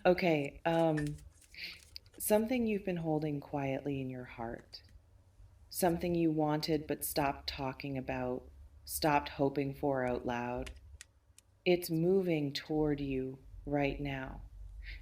Okay, something you've been holding quietly in your heart, something you wanted but stopped talking about, stopped hoping for out loud. It's moving toward you right now,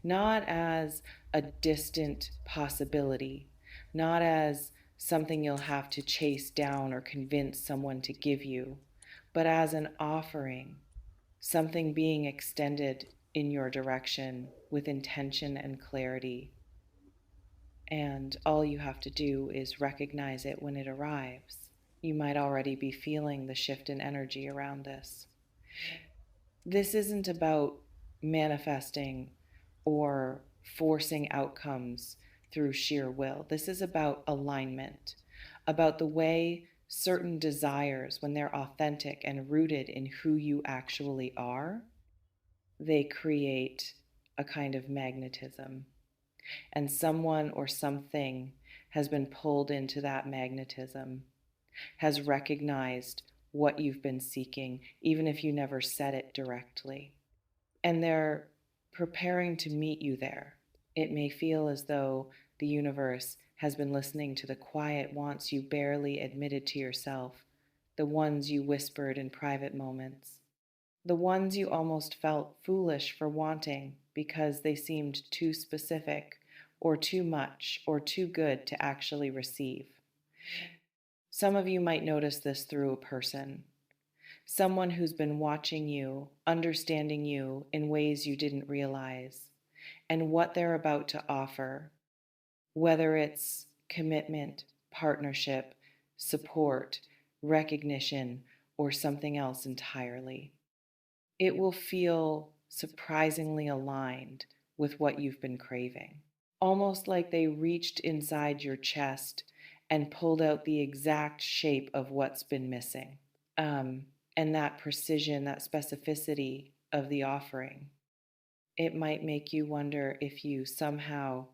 not as a distant possibility, not as something you'll have to chase down or convince someone to give you, but as an offering, something being extended in your direction with intention and clarity. And all you have to do is recognize it when it arrives. You might already be feeling the shift in energy around this. This isn't about manifesting or forcing outcomes through sheer will. This is about alignment, about the way certain desires, when they're authentic and rooted in who you actually are, they create a kind of magnetism. And someone or something has been pulled into that magnetism, has recognized what you've been seeking, even if you never said it directly. And they're preparing to meet you there. It may feel as though the universe has been listening to the quiet wants you barely admitted to yourself, the ones you whispered in private moments, the ones you almost felt foolish for wanting because they seemed too specific or too much or too good to actually receive. Some of you might notice this through a person, someone who's been watching you, understanding you in ways you didn't realize, and what they're about to offer, whether it's commitment, partnership, support, recognition, or something else entirely. It will feel surprisingly aligned with what you've been craving. Almost like they reached inside your chest and pulled out the exact shape of what's been missing. Um, and that precision, that specificity of the offering, it might make you wonder if you somehow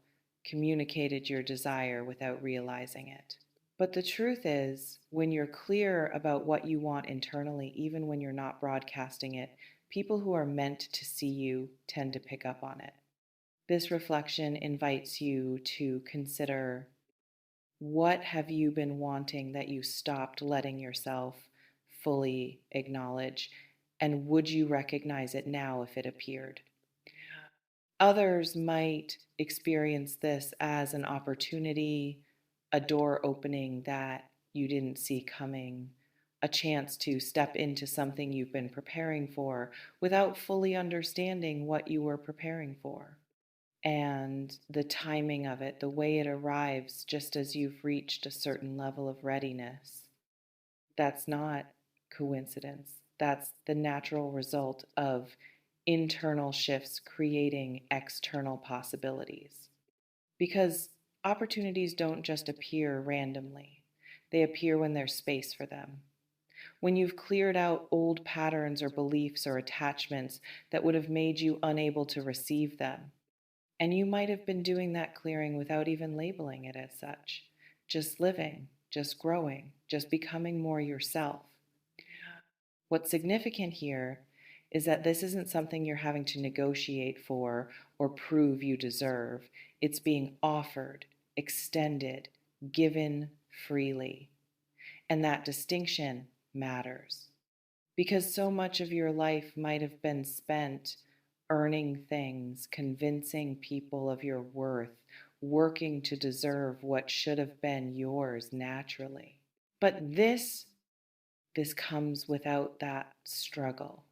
communicated your desire without realizing it. But the truth is, when you're clear about what you want internally, even when you're not broadcasting it, people who are meant to see you tend to pick up on it. This reflection invites you to consider, what have you been wanting that you stopped letting yourself fully acknowledge? And would you recognize it now if it appeared? Others might experience this as an opportunity, a door opening that you didn't see coming, a chance to step into something you've been preparing for without fully understanding what you were preparing for. And the timing of it, the way it arrives just as you've reached a certain level of readiness, that's not coincidence. That's the natural result of internal shifts creating external possibilities. Because opportunities don't just appear randomly, they appear when there's space for them. When you've cleared out old patterns or beliefs or attachments that would have made you unable to receive them. And you might have been doing that clearing without even labeling it as such, just living, just growing, just becoming more yourself. What's significant here is that this isn't something you're having to negotiate for or prove you deserve. It's being offered, extended, given freely. And that distinction matters because so much of your life might have been spent earning things, convincing people of your worth, working to deserve what should have been yours naturally. But this comes without that struggle,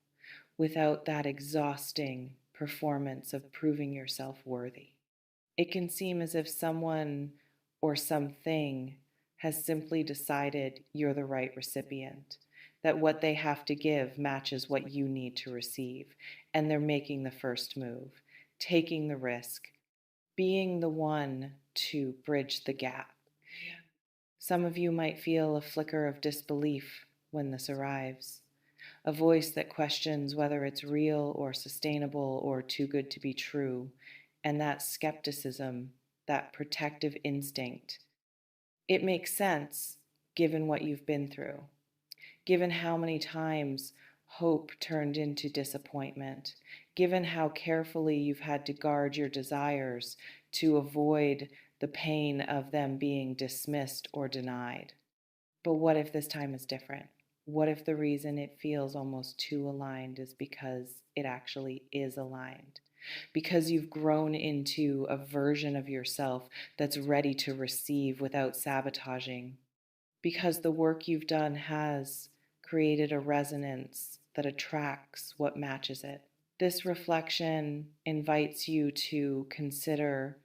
without that exhausting performance of proving yourself worthy. It can seem as if someone or something has simply decided you're the right recipient, that what they have to give matches what you need to receive, and they're making the first move, taking the risk, being the one to bridge the gap. Some of you might feel a flicker of disbelief when this arrives, a voice that questions whether it's real or sustainable or too good to be true, and that skepticism, that protective instinct. It makes sense given what you've been through, given how many times hope turned into disappointment, given how carefully you've had to guard your desires to avoid the pain of them being dismissed or denied. But what if this time is different? What if the reason it feels almost too aligned is because it actually is aligned? Because you've grown into a version of yourself that's ready to receive without sabotaging. Because the work you've done has created a resonance that attracts what matches it. This reflection invites you to consider,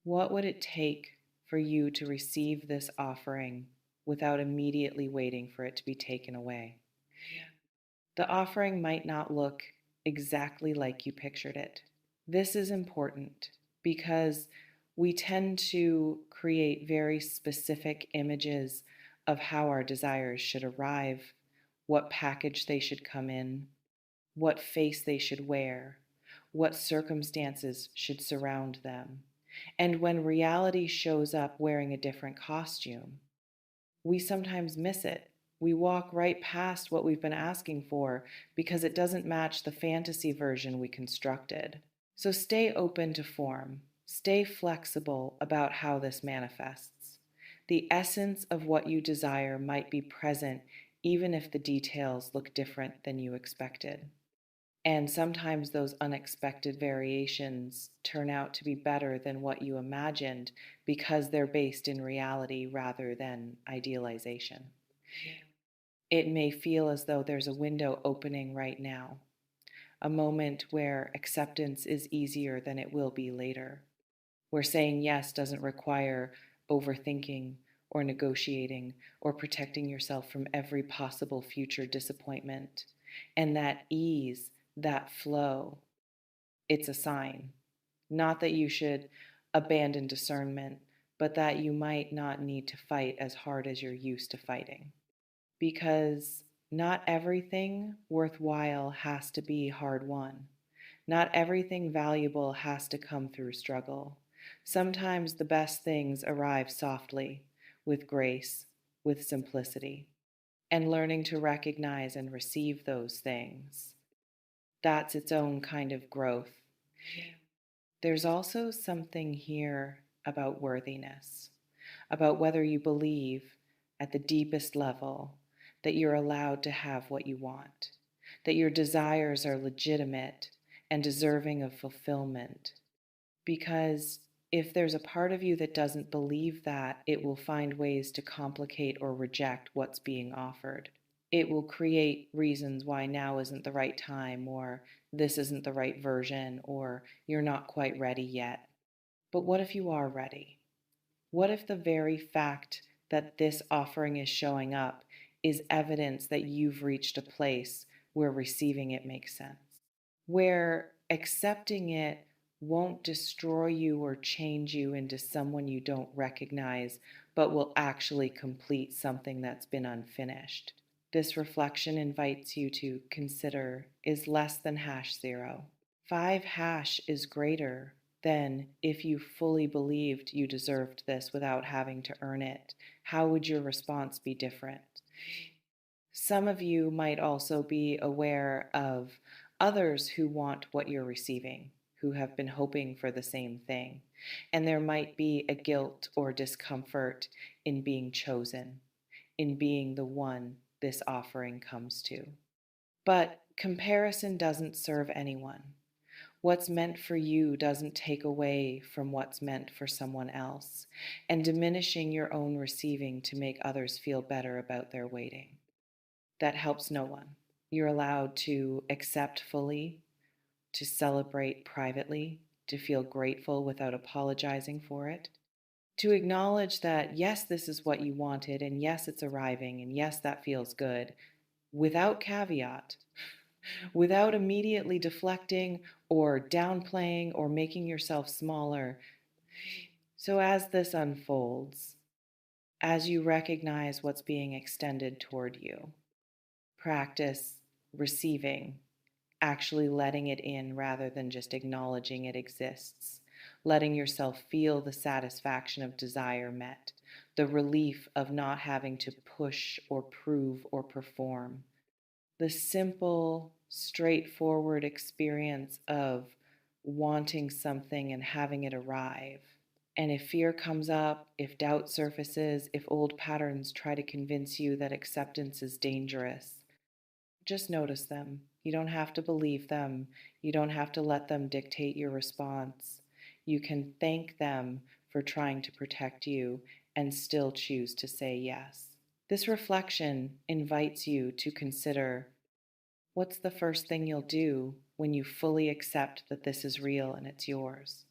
what would it take for you to receive this offering without immediately waiting for it to be taken away? The offering might not look exactly like you pictured it. This is important because we tend to create very specific images of how our desires should arrive, what package they should come in, what face they should wear, what circumstances should surround them. And when reality shows up wearing a different costume, we sometimes miss it. We walk right past what we've been asking for because it doesn't match the fantasy version we constructed. So stay open to form. Stay flexible about how this manifests. The essence of what you desire might be present even if the details look different than you expected. And sometimes those unexpected variations turn out to be better than what you imagined because they're based in reality rather than idealization. It may feel as though there's a window opening right now, a moment where acceptance is easier than it will be later, where saying yes doesn't require overthinking or negotiating or protecting yourself from every possible future disappointment. And that ease, that flow, it's a sign. Not that you should abandon discernment, but that you might not need to fight as hard as you're used to fighting. Because not everything worthwhile has to be hard won. Not everything valuable has to come through struggle. Sometimes the best things arrive softly, with grace, with simplicity, and learning to recognize and receive those things. That's its own kind of growth. There's also something here about worthiness, about whether you believe at the deepest level that you're allowed to have what you want, that your desires are legitimate and deserving of fulfillment. Because if there's a part of you that doesn't believe that, it will find ways to complicate or reject what's being offered. It will create reasons why now isn't the right time, or this isn't the right version, or you're not quite ready yet. But what if you are ready? What if the very fact that this offering is showing up is evidence that you've reached a place where receiving it makes sense? Where accepting it won't destroy you or change you into someone you don't recognize, but will actually complete something that's been unfinished. This reflection invites you to consider, is less than hash zero. 5 hash is greater than if you fully believed you deserved this without having to earn it. How would your response be different? Some of you might also be aware of others who want what you're receiving, who have been hoping for the same thing. And there might be a guilt or discomfort in being chosen, in being the one this offering comes to. But comparison doesn't serve anyone. What's meant for you doesn't take away from what's meant for someone else, and diminishing your own receiving to make others feel better about their waiting. That helps no one. You're allowed to accept fully, to celebrate privately, to feel grateful without apologizing for it, to acknowledge that, yes, this is what you wanted, and yes, it's arriving, and yes, that feels good, without caveat, without immediately deflecting or downplaying or making yourself smaller. So, as this unfolds, as you recognize what's being extended toward you, practice receiving, actually letting it in rather than just acknowledging it exists, letting yourself feel the satisfaction of desire met, the relief of not having to push or prove or perform, the simple straightforward experience of wanting something and having it arrive. And if fear comes up, if doubt surfaces, if old patterns try to convince you that acceptance is dangerous, just notice them. You don't have to believe them. You don't have to let them dictate your response. You can thank them for trying to protect you and still choose to say yes. This reflection invites you to consider, what's the first thing you'll do when you fully accept that this is real and it's yours?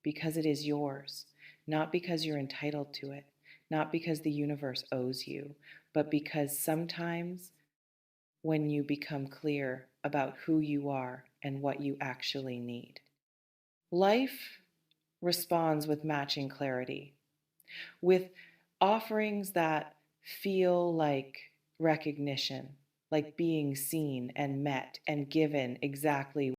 Because it is yours, not because you're entitled to it, not because the universe owes you, but because sometimes when you become clear about who you are and what you actually need. Life responds with matching clarity, with offerings that feel like recognition, like being seen and met and given exactly